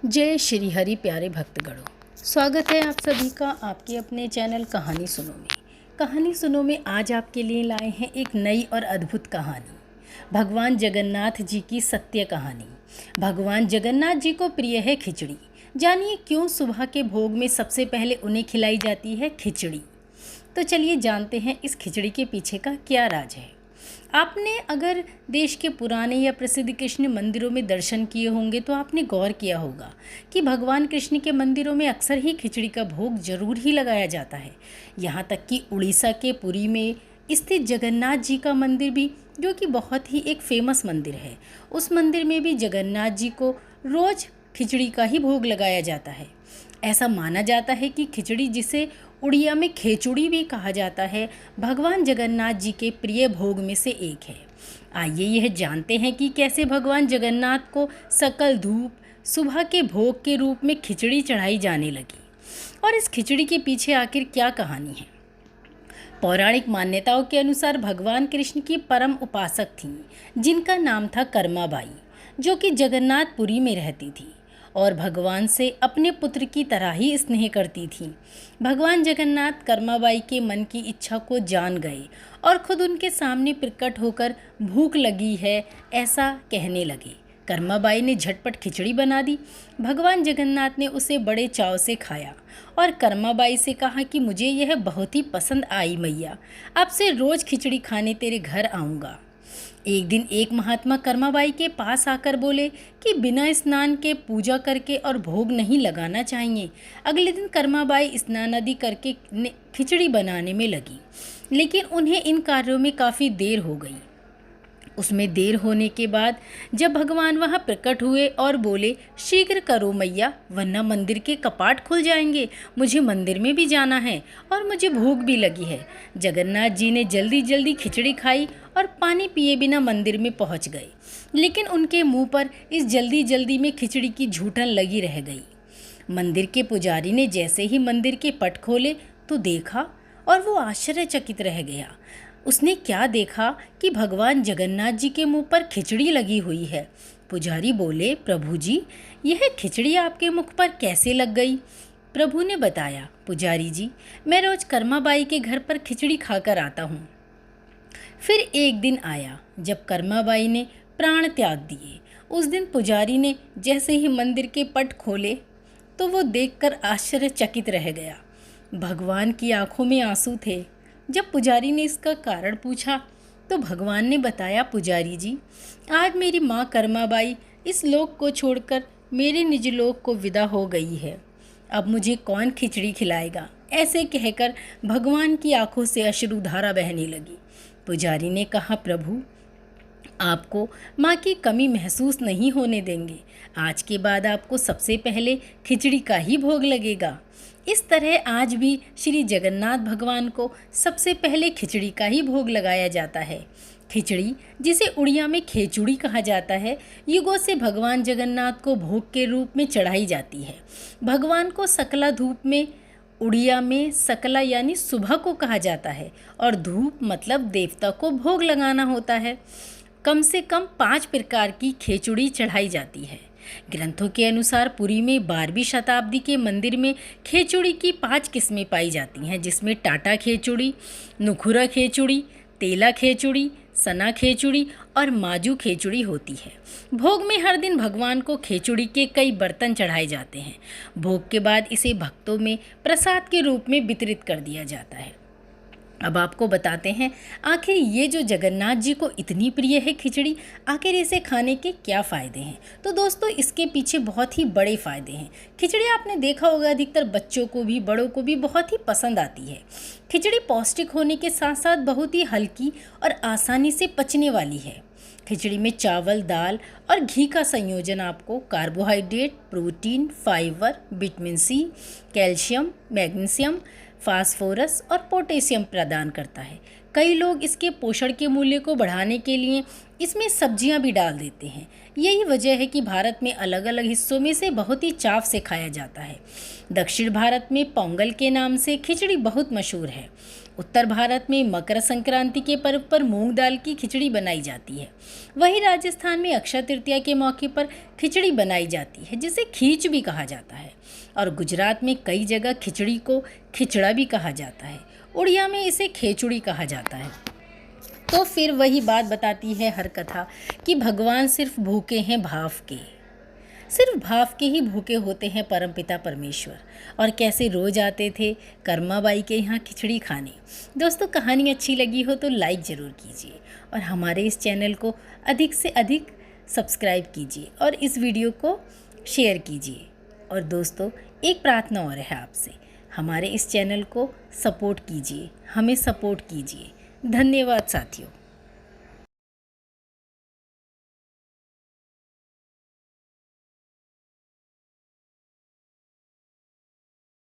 जय श्री हरि प्यारे भक्तगणों, स्वागत है आप सभी का आपके अपने चैनल कहानी सुनो में। कहानी सुनो में आज आपके लिए लाए हैं एक नई और अद्भुत कहानी, भगवान जगन्नाथ जी की सत्य कहानी। भगवान जगन्नाथ जी को प्रिय है खिचड़ी। जानिए क्यों सुबह के भोग में सबसे पहले उन्हें खिलाई जाती है खिचड़ी। तो चलिए जानते हैं इस खिचड़ी के पीछे का क्या राज है। आपने अगर देश के पुराने या प्रसिद्ध कृष्ण मंदिरों में दर्शन किए होंगे तो आपने गौर किया होगा कि भगवान कृष्ण के मंदिरों में अक्सर ही खिचड़ी का भोग जरूर ही लगाया जाता है। यहाँ तक कि उड़ीसा के पुरी में स्थित जगन्नाथ जी का मंदिर भी, जो कि बहुत ही एक फेमस मंदिर है, उस मंदिर में भी जगन्नाथ जी को रोज़ खिचड़ी का ही भोग लगाया जाता है। ऐसा माना जाता है कि खिचड़ी, जिसे उड़िया में खेचुड़ी भी कहा जाता है, भगवान जगन्नाथ जी के प्रिय भोग में से एक है। आइए यह जानते हैं कि कैसे भगवान जगन्नाथ को सकल धूप सुबह के भोग के रूप में खिचड़ी चढ़ाई जाने लगी और इस खिचड़ी के पीछे आखिर क्या कहानी है। पौराणिक मान्यताओं के अनुसार भगवान कृष्ण की परम उपासक थीं, जिनका नाम था कर्माबाई, जो कि जगन्नाथपुरी में रहती थी और भगवान से अपने पुत्र की तरह ही स्नेह करती थीं। भगवान जगन्नाथ कर्माबाई के मन की इच्छा को जान गए और खुद उनके सामने प्रकट होकर भूख लगी है ऐसा कहने लगे। कर्माबाई ने झटपट खिचड़ी बना दी। भगवान जगन्नाथ ने उसे बड़े चाव से खाया और कर्माबाई से कहा कि मुझे यह बहुत ही पसंद आई मैया, अब से रोज़ खिचड़ी खाने तेरे घर आऊँगा। एक दिन एक महात्मा कर्माबाई के पास आकर बोले कि बिना स्नान के पूजा करके और भोग नहीं लगाना चाहिए। अगले दिन कर्माबाई स्नान आदि करके खिचड़ी बनाने में लगी, लेकिन उन्हें इन कार्यों में काफ़ी देर हो गई। उसमें देर होने के बाद जब भगवान वहाँ प्रकट हुए और बोले, शीघ्र करो मैया, वरना मंदिर के कपाट खुल जाएंगे, मुझे मंदिर में भी जाना है और मुझे भूख भी लगी है। जगन्नाथ जी ने जल्दी जल्दी खिचड़ी खाई और पानी पिए बिना मंदिर में पहुँच गए, लेकिन उनके मुंह पर इस जल्दी जल्दी में खिचड़ी की झूठन लगी रह गई। मंदिर के पुजारी ने जैसे ही मंदिर के पट खोले तो देखा और वो आश्चर्यचकित रह गया। उसने क्या देखा कि भगवान जगन्नाथ जी के मुंह पर खिचड़ी लगी हुई है। पुजारी बोले, प्रभु जी, यह खिचड़ी आपके मुख पर कैसे लग गई? प्रभु ने बताया, पुजारी जी, मैं रोज़ कर्माबाई के घर पर खिचड़ी खाकर आता हूँ। फिर एक दिन आया जब कर्माबाई ने प्राण त्याग दिए। उस दिन पुजारी ने जैसे ही मंदिर के पट खोले तो वो देखकर आश्चर्यचकित रह गया। भगवान की आंखों में आंसू थे। जब पुजारी ने इसका कारण पूछा तो भगवान ने बताया, पुजारी जी, आज मेरी माँ कर्माबाई इस लोक को छोड़कर मेरे निज लोक को विदा हो गई है। अब मुझे कौन खिचड़ी खिलाएगा? ऐसे कहकर भगवान की आंखों से अश्रुधारा बहने लगी। पुजारी ने कहा, प्रभु, आपको माँ की कमी महसूस नहीं होने देंगे। आज के बाद आपको सबसे पहले खिचड़ी का ही भोग लगेगा। इस तरह आज भी श्री जगन्नाथ भगवान को सबसे पहले खिचड़ी का ही भोग लगाया जाता है। खिचड़ी, जिसे उड़िया में खेचुड़ी कहा जाता है, युगों से भगवान जगन्नाथ को भोग के रूप में चढ़ाई जाती है। भगवान को सकला धूप में उड़िया में सकला यानी सुबह को कहा जाता है और धूप मतलब देवता को भोग लगाना होता है। कम से कम 5 प्रकार की खेचुड़ी चढ़ाई जाती है। ग्रंथों के अनुसार पुरी में 12वीं शताब्दी के मंदिर में खेचुड़ी की 5 किस्में पाई जाती हैं, जिसमें टाटा खेचुड़ी, नुखुरा खेचुड़ी, तेला खेचुड़ी, सना खेचुड़ी और माजू खेचुड़ी होती है। भोग में हर दिन भगवान को खेचुड़ी के कई बर्तन चढ़ाए जाते हैं। भोग के बाद इसे भक्तों में प्रसाद के रूप में वितरित कर दिया जाता है। अब आपको बताते हैं आखिर ये जो जगन्नाथ जी को इतनी प्रिय है खिचड़ी, आखिर इसे खाने के क्या फ़ायदे हैं। तो दोस्तों, इसके पीछे बहुत ही बड़े फ़ायदे हैं। खिचड़ी आपने देखा होगा अधिकतर बच्चों को भी बड़ों को भी बहुत ही पसंद आती है। खिचड़ी पौष्टिक होने के साथ साथ बहुत ही हल्की और आसानी से पचने वाली है। खिचड़ी में चावल, दाल और घी का संयोजन आपको carbohydrate, protein, fibre, vitamin C, calcium, magnesium, phosphorus और पोटेशियम प्रदान करता है। कई लोग इसके पोषण के मूल्य को बढ़ाने के लिए इसमें सब्जियां भी डाल देते हैं। यही वजह है कि भारत में अलग अलग हिस्सों में से बहुत ही चाव से खाया जाता है। दक्षिण भारत में पोंगल के नाम से खिचड़ी बहुत मशहूर है। उत्तर भारत में मकर संक्रांति के पर्व पर मूंग दाल की खिचड़ी बनाई जाती है। वहीं राजस्थान में अक्षय तृतीया के मौके पर खिचड़ी बनाई जाती है, जिसे खीच भी कहा जाता है। और गुजरात में कई जगह खिचड़ी को खिचड़ा भी कहा जाता है। उड़िया में इसे खेचुड़ी कहा जाता है। तो फिर वही बात बताती है हर कथा कि भगवान सिर्फ भूखे हैं भाव के, सिर्फ भाव के ही भूखे होते हैं परमपिता परमेश्वर। और कैसे रोज आते थे कर्माबाई के यहाँ खिचड़ी खाने। दोस्तों, कहानी अच्छी लगी हो तो लाइक ज़रूर कीजिए और हमारे इस चैनल को अधिक से अधिक सब्सक्राइब कीजिए और इस वीडियो को शेयर कीजिए। और दोस्तों, एक प्रार्थना और है आपसे, हमारे इस चैनल को सपोर्ट कीजिए, हमें सपोर्ट कीजिए। धन्यवाद साथियों।